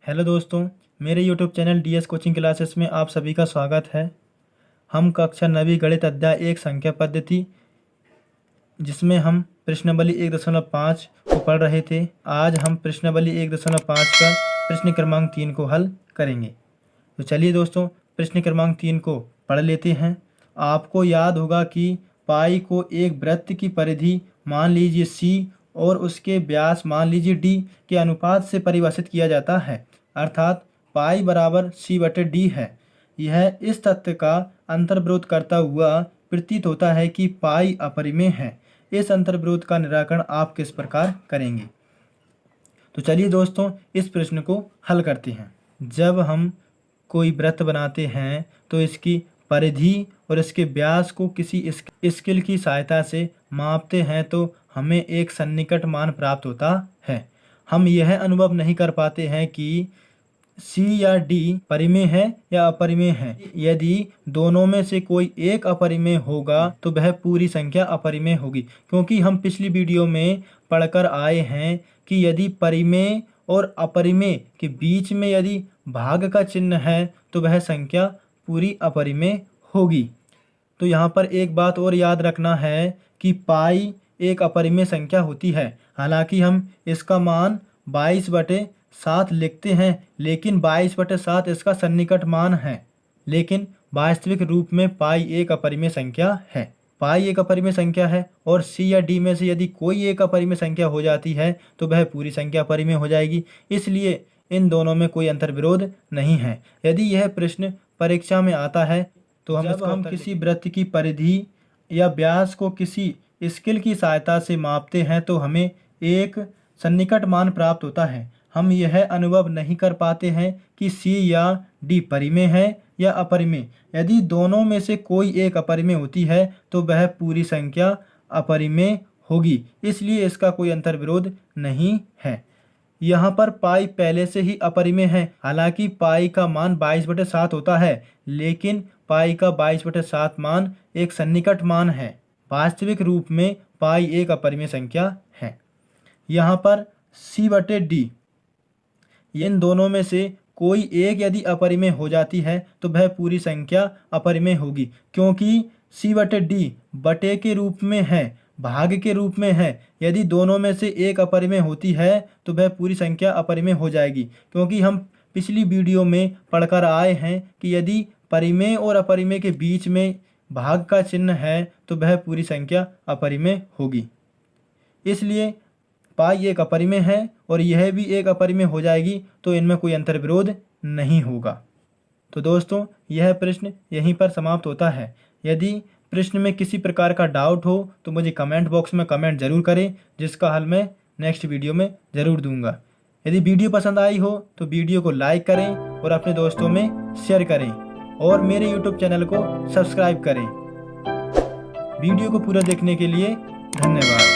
Hello दोस्तों, मेरे YouTube channel DS coaching classes में आप सभी का स्वागत है। हम कक्षा 9वीं गणित अध्याय 1 संख्या पद्धति जिसमें हम प्रश्नावली 1.5 को पढ़ रहे थे। आज हम प्रश्नावली 1.5 का प्रश्न क्रमांक 3 को हल करेंगे। तो चलिए दोस्तों, प्रश्न क्रमांक 3 को पढ़ लेते हैं। आपको याद होगा कि पाई को एक वृत्त की परिधि मान लीजिए सी और उसके व्यास मान लीजिए डी के अनुपात से परिभाषित किया जाता है, अर्थात पाई बराबर सी बटे डी है। यह इस तथ्य का अंतर्विरोध करता हुआ प्रतीत होता है कि पाई अपरिमेय है। इस अंतर्विरोध का निराकरण आप किस प्रकार करेंगे? तो चलिए दोस्तों, इस प्रश्न को हल करते हैं। जब हम कोई वृत्त बनाते हैं तो इसकी परिधि और इसके व्यास को किसी स्केल की सहायता से मापते हैं तो हमें एक सन्निकट मान प्राप्त होता है। हम यह अनुभव नहीं कर पाते हैं कि सी या डी परिमेय है या अपरिमेय है। यदि दोनों में से कोई एक अपरिमेय होगा तो वह पूरी संख्या अपरिमेय होगी, क्योंकि हम पिछली वीडियो में पढ़कर आए हैं कि यदि परिमेय और अपरिमेय के बीच में यदि भाग का चिन्ह है तो वह संख्या पूरी अपरिमेय होगी। तो यहाँ पर एक बात और याद रखना है कि पाई एक अपरिमेय संख्या होती है। हालांकि हम इसका मान 22/7 लिखते हैं, लेकिन 22/7 इसका सन्निकट मान है। लेकिन वास्तविक रूप में पाई एक अपरिमेय संख्या है। पाई एक अपरिमेय संख्या है और सी या डी में से यदि कोई एक अपरिमेय संख्या हो जाती है तो वह पूरी संख्या अपरिमेय हो जाएगी। इसलिए इन दोनों में कोई अंतर्विरोध नहीं है। यदि यह प्रश्न परीक्षा में आता है तो हम किसी वृत्त की परिधि या व्यास को किसी स्केल की सहायता से मापते हैं तो हमें एक सन्निकट मान प्राप्त होता है। हम यह अनुभव नहीं कर पाते हैं कि सी या डी परिमेय है या अपरिमेय। यदि दोनों में से कोई एक अपरिमेय होती है तो वह पूरी संख्या अपरिमेय होगी। इसलिए इसका कोई अंतर्विरोध नहीं है। यहाँ पर पाई पहले से ही अपरिमेय है। हालांकि पाई का मान 22/7 होता है, लेकिन पाई का 22/7 मान एक सन्निकट मान है। वास्तविक रूप में पाई एक अपरिमेय संख्या है। यहाँ पर सी बटे डी, इन दोनों में से कोई एक यदि अपरिमेय हो जाती है तो वह पूरी संख्या अपरिमेय होगी, क्योंकि सी बटे डी बटे के रूप में है, भाग के रूप में है। यदि दोनों में से एक अपरिमेय होती है तो वह पूरी संख्या अपरिमेय हो जाएगी, क्योंकि हम पिछली वीडियो में पढ़कर आए हैं कि यदि परिमेय और अपरिमेय के बीच में भाग का चिन्ह है तो वह पूरी संख्या अपरिमेय होगी। इसलिए पाई एक अपरिमेय है और यह भी एक अपरिमेय हो जाएगी, तो इनमें कोई अंतर्विरोध नहीं होगा। तो दोस्तों, यह प्रश्न यहीं पर समाप्त होता है। यदि प्रश्न में किसी प्रकार का डाउट हो तो मुझे कमेंट बॉक्स में कमेंट जरूर करें, जिसका हल मैं नेक्स्ट वीडियो में ज़रूर दूंगा। यदि वीडियो पसंद आई हो तो वीडियो को लाइक करें और अपने दोस्तों में शेयर करें और मेरे यूट्यूब चैनल को सब्सक्राइब करें। वीडियो को पूरा देखने के लिए धन्यवाद।